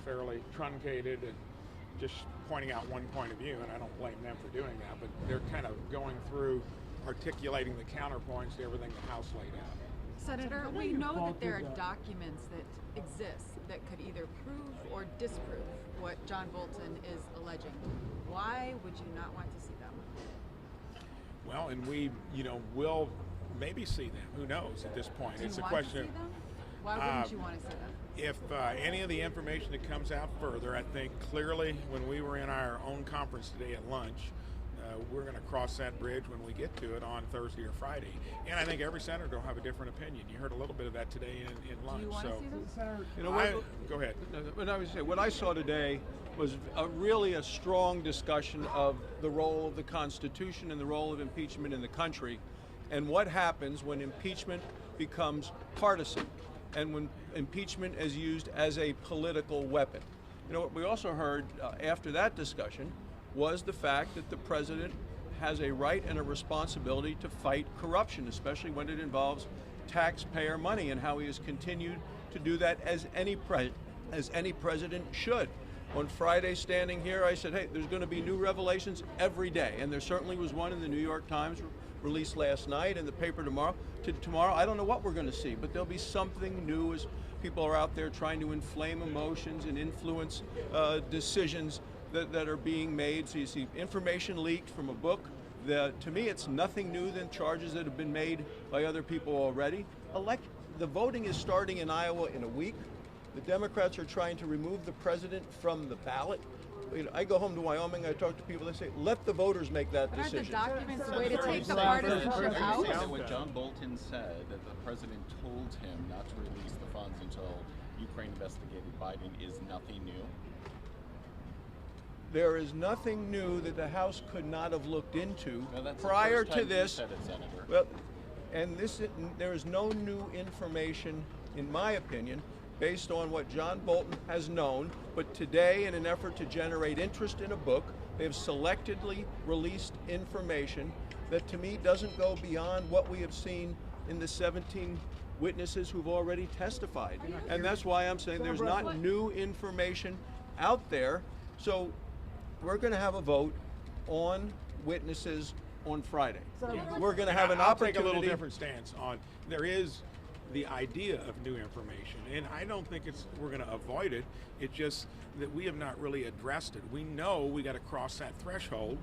fairly truncated and just pointing out one point of view, and I don't blame them for doing that, but they're kind of going through articulating the counterpoints to everything the House laid out. Senator, we know that there are documents that exist that could either prove or disprove what John Bolton is alleging. Why would you not want to see them? Well, and we, will maybe see them. Who knows at this point? It's a question. To see them? Why wouldn't you want to see them? If any of the information that comes out further, I think clearly when we were in our own conference today at lunch, we're going to cross that bridge when we get to it on Thursday or Friday. And I think every senator will have a different opinion. You heard a little bit of that today in lunch. Do you want to see them? Go ahead. What I saw today was really a strong discussion of the role of the Constitution and the role of impeachment in the country, and what happens when impeachment becomes partisan and when impeachment is used as a political weapon. What we also heard after that discussion was the fact that the president has a right and a responsibility to fight corruption, especially when it involves taxpayer money, and how he has continued to do that as any president should. On Friday, standing here, I said, hey, there's going to be new revelations every day, and there certainly was one in the New York Times released last night, and the paper tomorrow. Tomorrow, I don't know what we're going to see, but there'll be something new as people are out there trying to inflame emotions and influence decisions that are being made. So you see information leaked from a book. To me, it's nothing new than charges that have been made by other people already. The voting is starting in Iowa in a week. The Democrats are trying to remove the president from the ballot. I go home to Wyoming, I talk to people, they say, let the voters make that decision. Aren't the documents a way to take the partisanship out? What John Bolton said, that the president told him not to release the funds until Ukraine investigated Biden, is nothing new? There is nothing new that the House could not have looked into prior to this. Said it, Senator. Well, and there is no new information, in my opinion, based on what John Bolton has known. But today, in an effort to generate interest in a book, they have selectively released information that, to me, doesn't go beyond what we have seen in the 17 witnesses who've already testified. And that's why I'm saying there's not new information out there. So we're going to have a vote on witnesses on Friday. We're going to have an opportunity. I'll take a little different stance on. There is the idea of new information, and I don't think we're going to avoid it. It's just that we have not really addressed it. We know we got to cross that threshold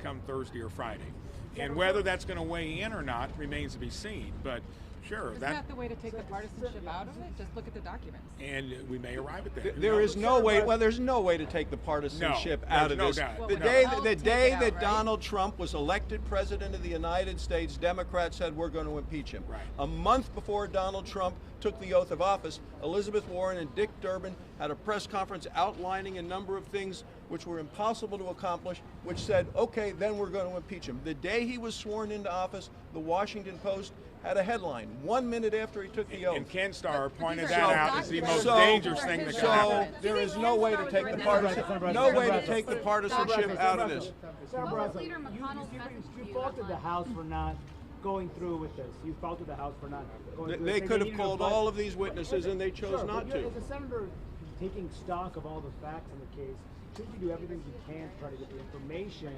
come Thursday or Friday, and whether that's going to weigh in or not remains to be seen. But sure, Isn't that the way to take the partisanship out of it? Just look at the documents. And we may arrive at that. There is no way. Well, there's no way to take the partisanship out of this. The day that Donald Trump was elected president of the United States, Democrats said we're going to impeach him. Right. A month before Donald Trump took the oath of office, Elizabeth Warren and Dick Durbin had a press conference outlining a number of things which were impossible to accomplish, which said, okay, then we're going to impeach him. The day he was sworn into office, the Washington Post had a headline 1 minute after he took the oath. And Ken Starr pointed that out as the most dangerous thing that could So happen. there is no way to take the partisanship out of this. You faulted the House for not going through with this. You faulted the House for not going through. They could have called all of these witnesses and they chose not to. As a senator taking stock of all the facts in the case, should you do everything you can to try to get the information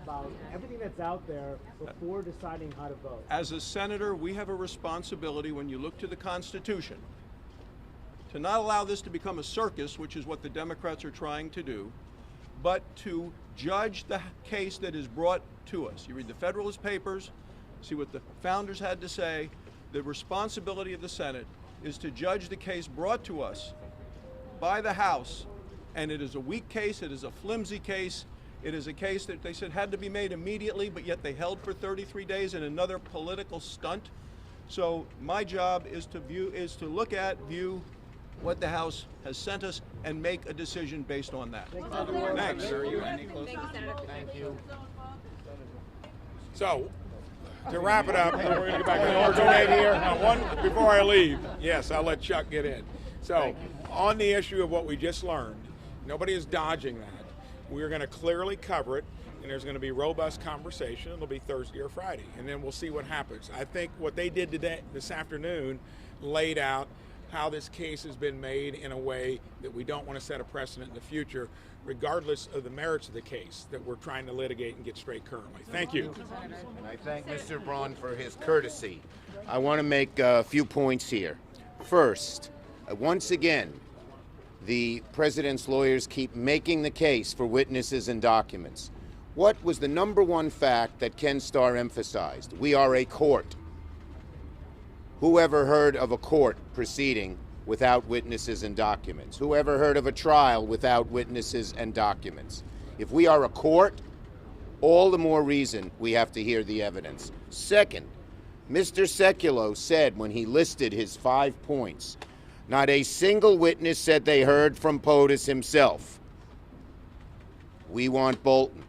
about everything that's out there before deciding how to vote? As a senator, we have a responsibility, when you look to the Constitution, to not allow this to become a circus, which is what the Democrats are trying to do, but to judge the case that is brought to us. You read the Federalist Papers, see what the founders had to say. The responsibility of the Senate is to judge the case brought to us by the House, and it is a weak case, it is a flimsy case. It is a case that they said had to be made immediately, but yet they held for 33 days in another political stunt. So my job is to view what the House has sent us and make a decision based on that. Thanks. Thank you. So, to wrap it up, we're going to get back to the order here. One before I leave. Yes, I'll let Chuck get in. So, on the issue of what we just learned, nobody is dodging that. We're going to clearly cover it, and there's going to be robust conversation. It'll be Thursday or Friday, and then we'll see what happens. I think what they did today, this afternoon, laid out how this case has been made in a way that we don't want to set a precedent in the future, regardless of the merits of the case that we're trying to litigate and get straight currently. Thank you. And I thank Mr. Braun for his courtesy. I want to make a few points here. First, once again, the president's lawyers keep making the case for witnesses and documents. What was the number one fact that Ken Starr emphasized? We are a court. Who ever heard of a court proceeding without witnesses and documents? Who ever heard of a trial without witnesses and documents? If we are a court, all the more reason we have to hear the evidence. Second, Mr. Sekulow said when he listed his 5 points, not a single witness said they heard from POTUS himself. We want Bolton.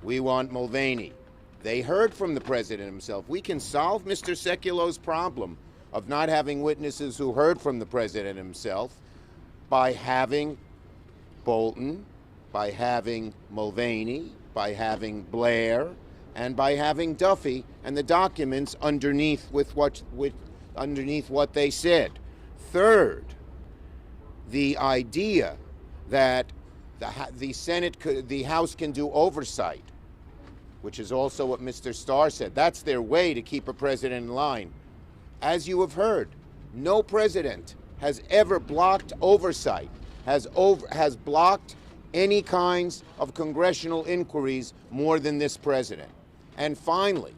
We want Mulvaney. They heard from the president himself. We can solve Mr. Sekulow's problem of not having witnesses who heard from the president himself by having Bolton, by having Mulvaney, by having Blair, and by having Duffy and the documents underneath underneath what they said. Third, the idea that the House can do oversight, which is also what Mr. Starr said. That's their way to keep a president in line. As you have heard, no president has ever blocked oversight, has blocked any kinds of congressional inquiries more than this president. And finally,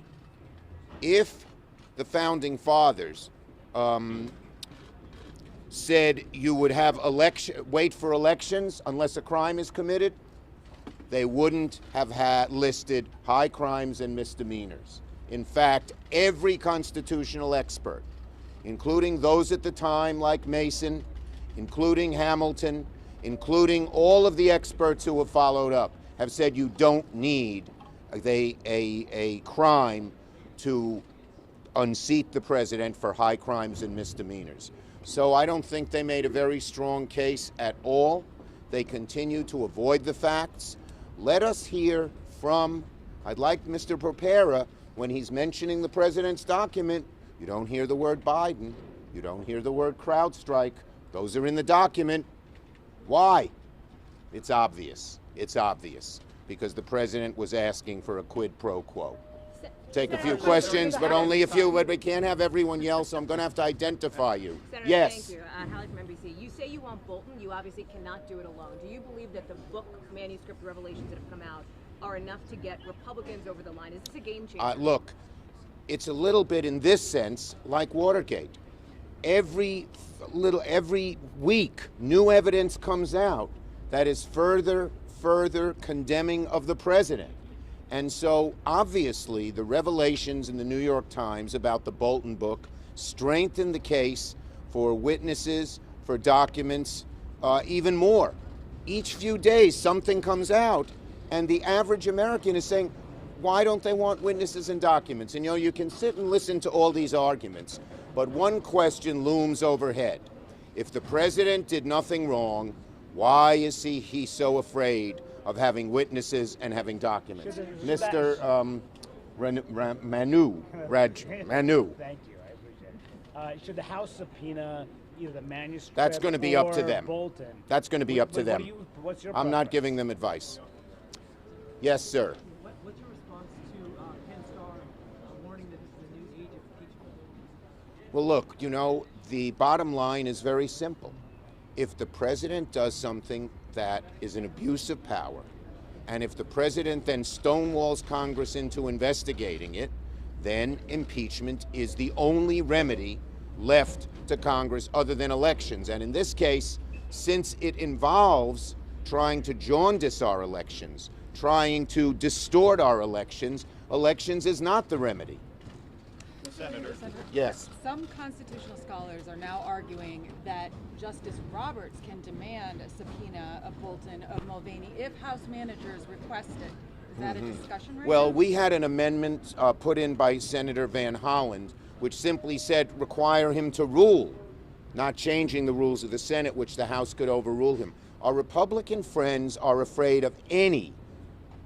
if the founding fathers said you would have wait for elections unless a crime is committed, they wouldn't have listed high crimes and misdemeanors. In fact, every constitutional expert, including those at the time like Mason, including Hamilton, including all of the experts who have followed up, have said you don't need a crime to unseat the president for high crimes and misdemeanors. So I don't think they made a very strong case at all. They continue to avoid the facts. Let us hear from, I'd like Mr. Propera, when he's mentioning the president's document, you don't hear the word Biden, you don't hear the word CrowdStrike. Those are in the document. Why? It's obvious. It's obvious. Because the president was asking for a quid pro quo. Take a few questions, but only a few, but we can't have everyone yell, so I'm going to have to identify you. Senator, yes. Thank you. Hallie from NBC. You say you want Bolton. You obviously cannot do it alone. Do you believe that the book manuscript revelations that have come out are enough to get Republicans over the line? Is this a game changer? Look, it's a little bit in this sense like Watergate. Every week, new evidence comes out that is further condemning of the president. And so, obviously, the revelations in the New York Times about the Bolton book strengthen the case for witnesses, for documents, even more. Each few days, something comes out, and the average American is saying, why don't they want witnesses and documents? And, you can sit and listen to all these arguments, but one question looms overhead. If the president did nothing wrong, why is he so afraid of having witnesses and having documents? Mr. Manu. Thank you, I appreciate it. Should the House subpoena either the manuscript That's going to be up to or them. Bolton? That's going to be up to them. What's your I'm not preference? giving them advice. Yes, sir. What's your response to Ken Starr warning that this is a new age of impeachment? Well, look, the bottom line is very simple. If the president does something that is an abuse of power, and if the president then stonewalls Congress into investigating it, then impeachment is the only remedy left to Congress other than elections. And in this case, since it involves trying to jaundice our elections, trying to distort our elections, elections is not the remedy. Senator. Yes. Some constitutional scholars are now arguing that Justice Roberts can demand a subpoena of Bolton, of Mulvaney, if House managers request it. Is that a discussion right Well, now? we had an amendment put in by Senator Van Holland, which simply said require him to rule, not changing the rules of the Senate, which the House could overrule him. Our Republican friends are afraid of any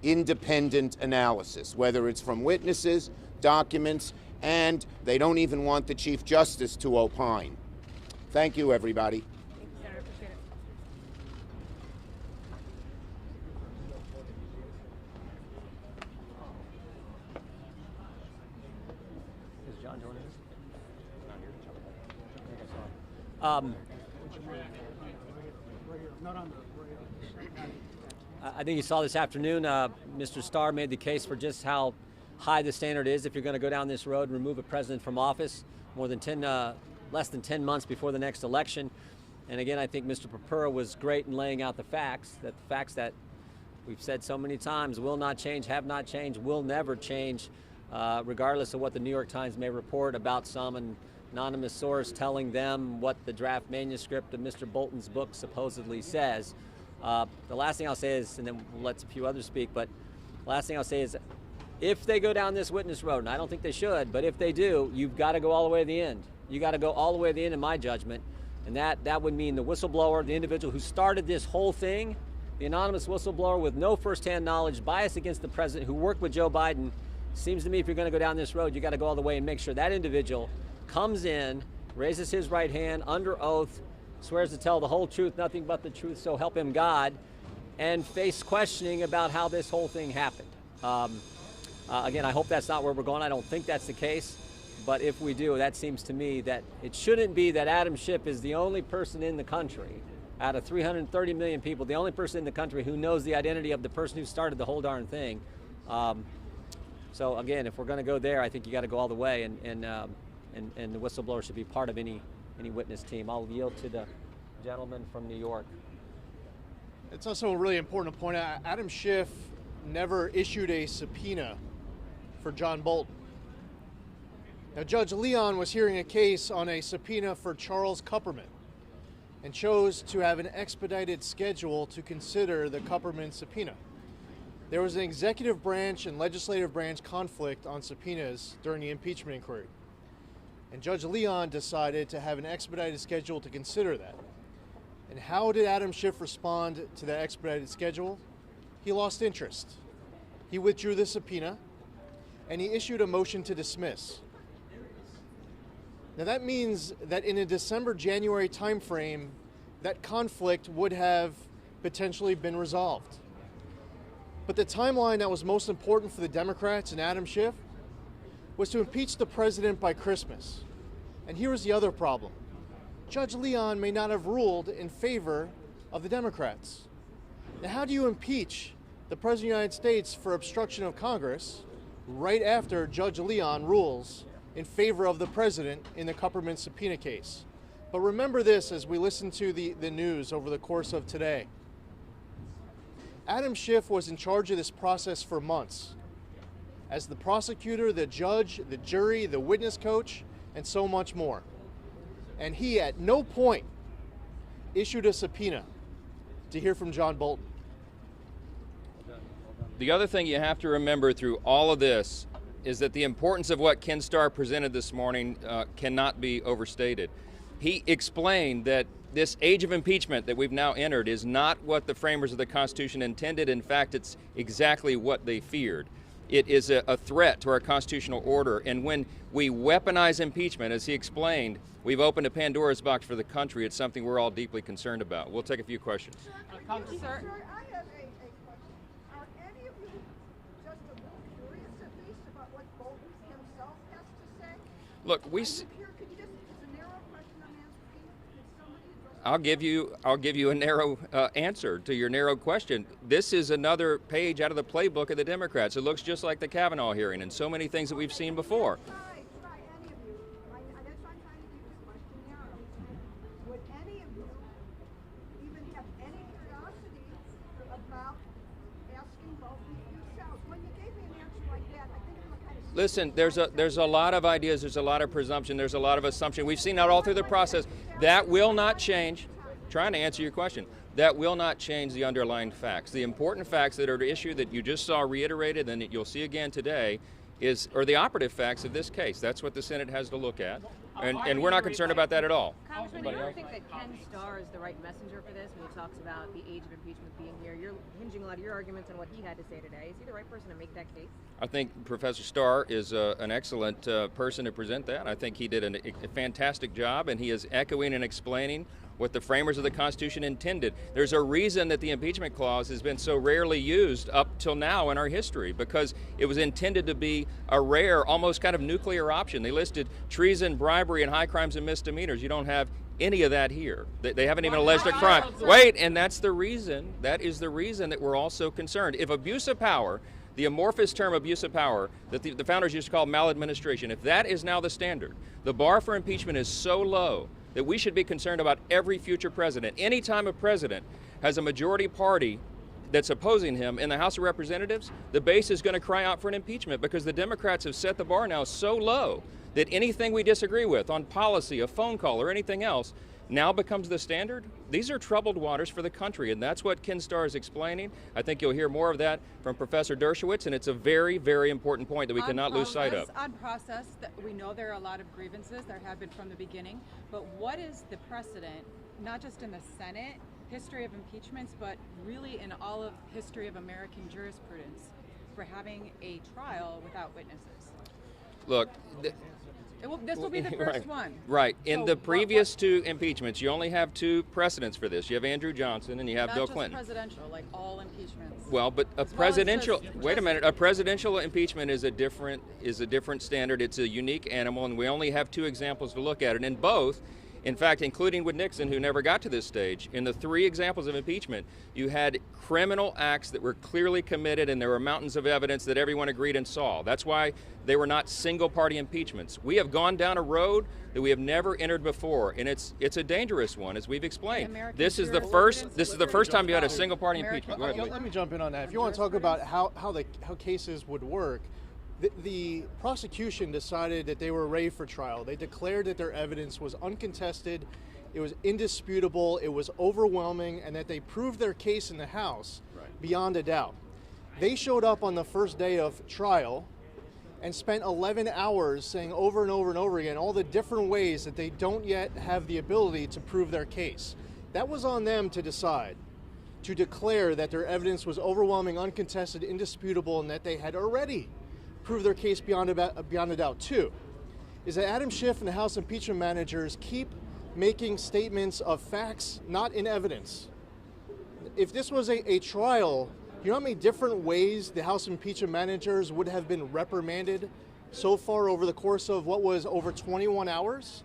independent analysis, whether it's from witnesses, documents, and they don't even want the Chief Justice to opine. Thank you, everybody. Thank you, Senator. Appreciate it. Is John joining us? I think you saw this afternoon, Mr. Starr made the case for just how high the standard is if you're going to go down this road and remove a president from office less than 10 months before the next election. And again, I think Mr. Papura was great in laying out the facts that we've said so many times will not change, have not changed, will never change, regardless of what the New York Times may report about some anonymous source telling them what the draft manuscript of Mr. Bolton's book supposedly says. The last thing I'll say is, and then we'll let a few others speak, but the last thing I'll say is, if they go down this witness road, and I don't think they should, but if they do, you've got to go all the way to the end. You got to go all the way to the end, in my judgment, and that would mean the whistleblower, the individual who started this whole thing, the anonymous whistleblower with no firsthand knowledge, bias against the president, who worked with Joe Biden. Seems to me if you're going to go down this road, you got to go all the way and make sure that individual comes in, raises his right hand under oath, swears to tell the whole truth, nothing but the truth, so help him God, and face questioning about how this whole thing happened. Again, I hope that's not where we're going. I don't think that's the case. But if we do, that seems to me that it shouldn't be that Adam Schiff is the only person in the country, out of 330 million people, the only person in the country who knows the identity of the person who started the whole darn thing. So again, if we're going to go there, I think you got to go all the way, and the whistleblower should be part of any witness team. I'll yield to the gentleman from New York. It's also really important to point out, Adam Schiff never issued a subpoena for John Bolton. Now, Judge Leon was hearing a case on a subpoena for Charles Kupperman and chose to have an expedited schedule to consider the Kupperman subpoena. There was an executive branch and legislative branch conflict on subpoenas during the impeachment inquiry. And Judge Leon decided to have an expedited schedule to consider that. And how did Adam Schiff respond to that expedited schedule? He lost interest. He withdrew the subpoena, and he issued a motion to dismiss. Now that means that in a December-January timeframe, that conflict would have potentially been resolved. But the timeline that was most important for the Democrats and Adam Schiff was to impeach the president by Christmas. And here was the other problem. Judge Leon may not have ruled in favor of the Democrats. Now, how do you impeach the President of the United States for obstruction of Congress right after Judge Leon rules in favor of the president in the Kupperman subpoena case? But remember this as we listen to the news over the course of today. Adam Schiff was in charge of this process for months as the prosecutor, the judge, the jury, the witness coach, and so much more. And he at no point issued a subpoena to hear from John Bolton. The other thing you have to remember through all of this is that the importance of what Ken Starr presented this morning cannot be overstated. He explained that this age of impeachment that we've now entered is not what the framers of the Constitution intended. In fact, it's exactly what they feared. It is a threat to our constitutional order. And when we weaponize impeachment, as he explained, we've opened a Pandora's box for the country. It's something we're all deeply concerned about. We'll take a few questions. Sir. I have a question. Are any of you just a little curious at least about what Bolton himself has to say? Look, Could you just, it's a narrow question I'm asking. Could somebody address I'll give you a narrow answer to your narrow question. This is another page out of the playbook of the Democrats. It looks just like the Kavanaugh hearing and so many things that we've seen before. Try any of you. That's why I'm trying to keep the question narrow. Would any of you even have any curiosity about asking Bolton yourselves? When you gave me an answer like that, I think it was kind of... Listen, there's a lot of ideas, there's a lot of presumption, there's a lot of assumption. We've seen that all through the process. That will not change. Trying to answer your question. That will not change the underlying facts. The important facts that are at issue that you just saw reiterated and that you'll see again today are the operative facts of this case. That's what the Senate has to look at. And we're not concerned about that at all. Congressman, you don't think that Ken Starr is the right messenger for this when he talks about the age of impeachment being here? You're hinging a lot of your arguments on what he had to say today. Is he the right person to make that case? I think Professor Starr is an excellent person to present that. I think he did a fantastic job, and he is echoing and explaining what the framers of the Constitution intended. There's a reason that the impeachment clause has been so rarely used up till now in our history, because it was intended to be a rare, almost kind of nuclear option. They listed treason, bribery, and high crimes and misdemeanors. You don't have any of that here. They haven't even alleged a crime. Wait, and that's the reason, that is the reason that we're all so concerned. If abuse of power, the amorphous term abuse of power that the founders used to call maladministration, if that is now the standard, the bar for impeachment is so low that we should be concerned about every future president. Anytime a president has a majority party that's opposing him in the House of Representatives, the base is going to cry out for an impeachment, because the Democrats have set the bar now so low that anything we disagree with on policy, a phone call, or anything else now becomes the standard. These are troubled waters for the country, and that's what Ken Starr is explaining. I think you'll hear more of that from Professor Dershowitz, and it's a very, very important point that we cannot lose sight of. On process, we know there are a lot of grievances. There have been from the beginning. But what is the precedent, not just in the Senate, history of impeachments, but really in all of history of American jurisprudence, for having a trial without witnesses? Look, this will be the first one. Right. In the previous two impeachments, you only have two precedents for this. You have Andrew Johnson and you have Bill Clinton. Not just presidential, like all impeachments. Well, but a presidential, wait a minute, a presidential impeachment is a different standard. It's a unique animal, and we only have two examples to look at it. And both, in fact, including with Nixon, who never got to this stage, in the three examples of impeachment, you had criminal acts that were clearly committed, and there were mountains of evidence that everyone agreed and saw. That's why they were not single-party impeachments. We have gone down a road that we have never entered before, and it's a dangerous one, as we've explained. This is the first time you had a single-party impeachment. Go ahead, let me jump in on that. If you want to talk about how cases would work, the prosecution decided that they were ready for trial. They declared that their evidence was uncontested, it was indisputable, it was overwhelming, and that they proved their case in the House beyond a doubt. They showed up on the first day of trial and spent 11 hours saying over and over and over again all the different ways that they don't yet have the ability to prove their case. That was on them to decide, to declare that their evidence was overwhelming, uncontested, indisputable, and that they had already prove their case beyond a doubt. Two, is that Adam Schiff and the House impeachment managers keep making statements of facts not in evidence. If this was a trial, you know how many different ways the House impeachment managers would have been reprimanded so far over the course of what was over 21 hours?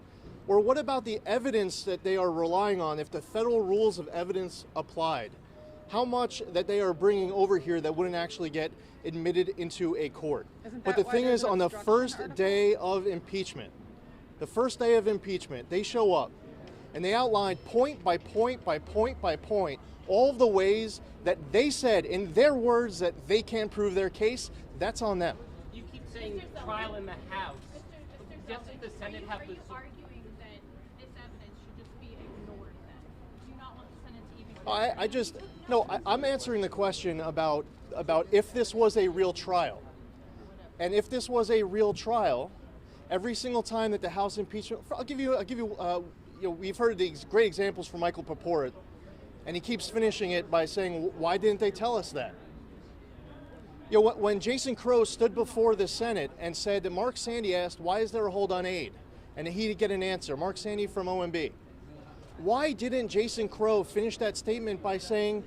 Or what about the evidence that they are relying on if the federal rules of evidence applied? How much that they are bringing over here that wouldn't actually get admitted into a court. But the thing is, on the first day of impeachment, they show up and they outline point by point by point by point all of the ways that they said in their words that they can't prove their case. That's on them. You keep saying trial in the House. Doesn't the Senate have the... arguing that this evidence should just be ignored then? Do you not want the Senate to even... I'm answering the question about if this was a real trial. And if this was a real trial, every single time that the House impeachment, I'll give you, we've heard these great examples from Michael Purport, and he keeps finishing it by saying, why didn't they tell us that? When Jason Crow stood before the Senate and said that Mark Sandy asked, why is there a hold on aid? And he didn't get an answer, Mark Sandy from OMB. Why didn't Jason Crow finish that statement by saying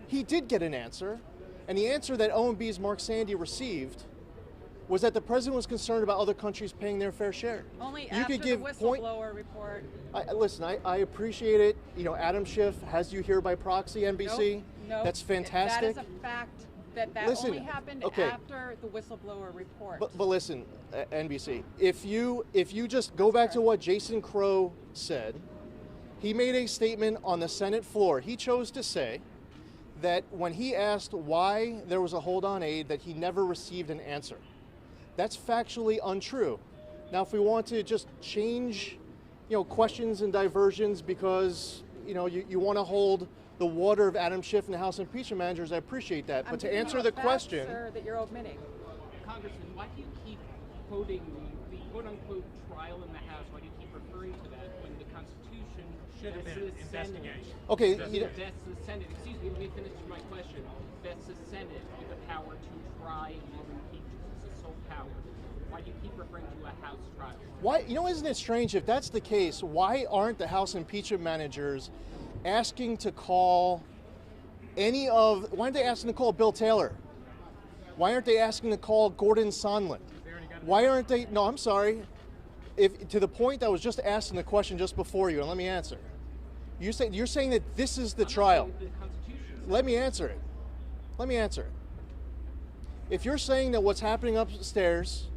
he did get an answer? And the answer that OMB's Mark Sandy received was that the president was concerned about other countries paying their fair share. Only after the whistleblower report. Listen, I appreciate it. Adam Schiff has you here by proxy, NBC. Nope. That's fantastic. That is a fact that only happened after the whistleblower report. But listen, NBC, if you just go back to what Jason Crow said, he made a statement on the Senate floor. He chose to say that when he asked why there was a hold on aid, that he never received an answer. That's factually untrue. Now, if we want to just change, questions and diversions because, you want to hold the water of Adam Schiff and the House impeachment managers, I appreciate that. But to answer the question, sir, that you're omitting. Congressman, why do you keep quoting the quote-unquote trial in the House, why do you keep referring to that when the Constitution Should have been investigation. Okay, Vests the Senate, excuse me, let me finish my question. Vests the Senate with the power to try and impeach. It's a sole power. Why do you keep referring to a House trial? Why, isn't it strange, if that's the case, why aren't the House impeachment managers asking to call why aren't they asking to call Bill Taylor? Why aren't they asking to call Gordon Sondland? Why aren't they, no, I'm sorry, to the point that was just asking the question just before you, and let me answer. You're saying that this is the trial. Let me answer it. If you're saying that what's happening upstairs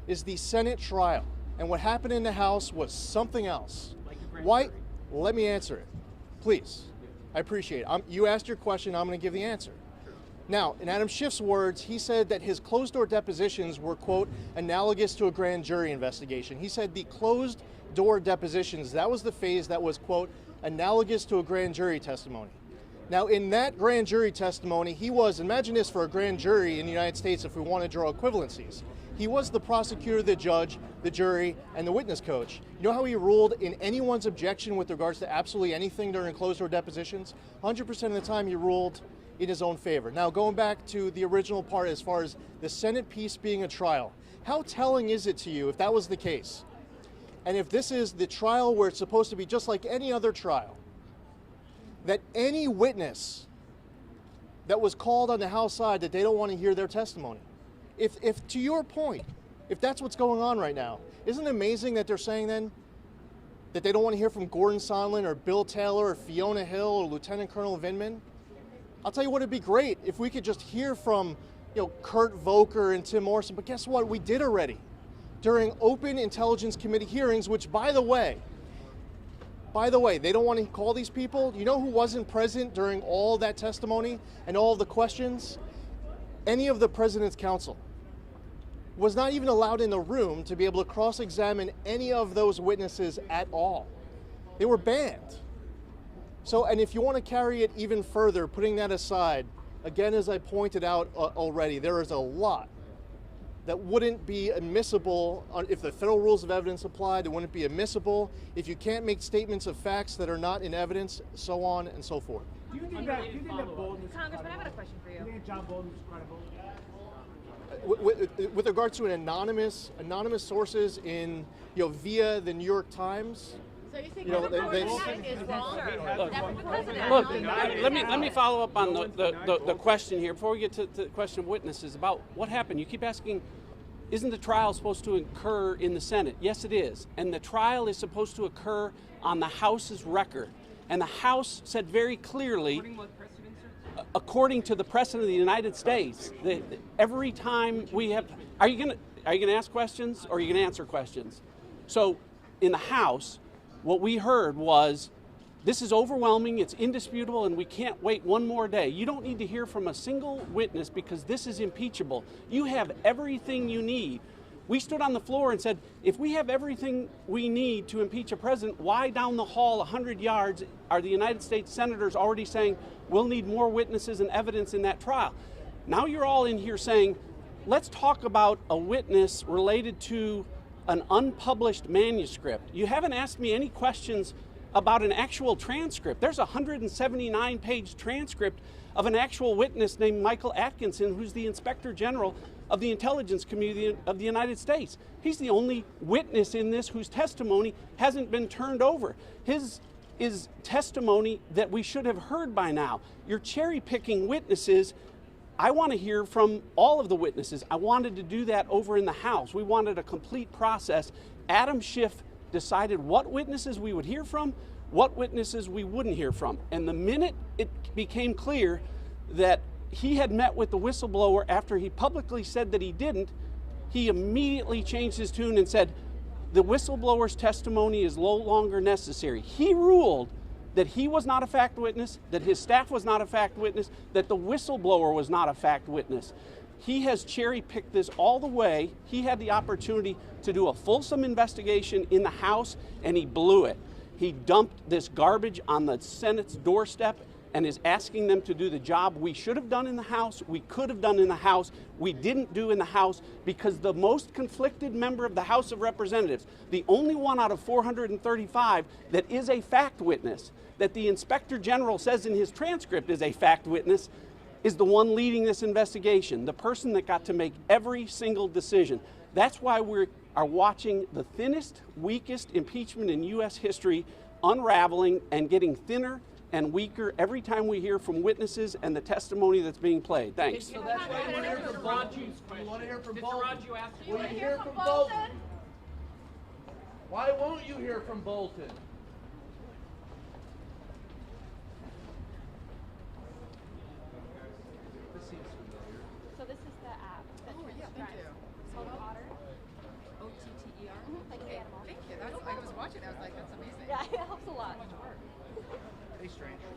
is the Senate trial, and what happened in the House was something else, why? Let me answer it, please. I appreciate it. You asked your question, I'm going to give the answer. Now, in Adam Schiff's words, he said that his closed-door depositions were, quote, analogous to a grand jury investigation. He said the closed-door depositions, that was the phase that was, quote, analogous to a grand jury testimony. Now, in that grand jury testimony, he was, imagine this for a grand jury in the United States if we want to draw equivalencies. He was the prosecutor, the judge, the jury, and the witness coach. You know how he ruled in anyone's objection with regards to absolutely anything during closed-door depositions? 100% of the time he ruled in his own favor. Now, going back to the original part as far as the Senate piece being a trial, how telling is it to you if that was the case? And if this is the trial where it's supposed to be just like any other trial, that any witness that was called on the House side that they don't want to hear their testimony, if to your point, if that's what's going on right now, isn't it amazing that they're saying then that they don't want to hear from Gordon Sondland or Bill Taylor or Fiona Hill or Lieutenant Colonel Vindman? I'll tell you what, it'd be great if we could just hear from, Kurt Volker and Tim Morrison, but guess what? We did already during open Intelligence Committee hearings, which, by the way, they don't want to call these people. You know who wasn't present during all that testimony and all of the questions? Any of the President's counsel was not even allowed in the room to be able to cross-examine any of those witnesses at all. They were banned. So, and if you want to carry it even further, putting that aside, again, as I pointed out already, there is a lot that wouldn't be admissible if the federal rules of evidence applied. It wouldn't be admissible if you can't make statements of facts that are not in evidence, so on and so forth. Do you think that Bolton is Congressman, I have a question for you. Do you think John Bolton is credible? With regard to an anonymous sources in, via the New York Times. So you think that is wrong? Look, let me follow up on the question here before we get to the question of witnesses about what happened. You keep asking, isn't the trial supposed to occur in the Senate? Yes, it is. And the trial is supposed to occur on the House's record. And the House said very clearly, according to the precedent of the United States, that every time we have, are you gonna ask questions or are you gonna answer questions? So in the House, what we heard was, this is overwhelming, it's indisputable, and we can't wait one more day. You don't need to hear from a single witness because this is impeachable. You have everything you need. We stood on the floor and said, if we have everything we need to impeach a president, why down the hall 100 yards are the United States senators already saying, we'll need more witnesses and evidence in that trial? Now you're all in here saying, let's talk about a witness related to an unpublished manuscript. You haven't asked me any questions about an actual transcript. There's a 179-page transcript of an actual witness named Michael Atkinson, who's the Inspector General of the Intelligence Community of the United States. He's the only witness in this whose testimony hasn't been turned over. His is testimony that we should have heard by now. You're cherry-picking witnesses. I want to hear from all of the witnesses. I wanted to do that over in the House. We wanted a complete process. Adam Schiff decided what witnesses we would hear from, what witnesses we wouldn't hear from. And the minute it became clear that he had met with the whistleblower after he publicly said that he didn't, he immediately changed his tune and said, the whistleblower's testimony is no longer necessary. He ruled that he was not a fact witness, that his staff was not a fact witness, that the whistleblower was not a fact witness. He has cherry-picked this all the way. He had the opportunity to do a fulsome investigation in the House, and he blew it. He dumped this garbage on the Senate's doorstep, and is asking them to do the job we should have done in the House, we could have done in the House, we didn't do in the House, because the most conflicted member of the House of Representatives, the only one out of 435 that is a fact witness, that the Inspector General says in his transcript is a fact witness, is the one leading this investigation, the person that got to make every single decision. That's why we are watching the thinnest, weakest impeachment in U.S. history unraveling and getting thinner and weaker every time we hear from witnesses and the testimony that's being played. Thanks. So that's why we're here from Bolton. We want to hear from Bolton. Will you hear from Bolton? Why won't you hear from Bolton? So this is the app that transcribes. It's called Otter. O-T-T-E-R? Like the animal. Thank you. I was watching. I was like, that's amazing. Yeah, it helps a lot. Hey, stranger.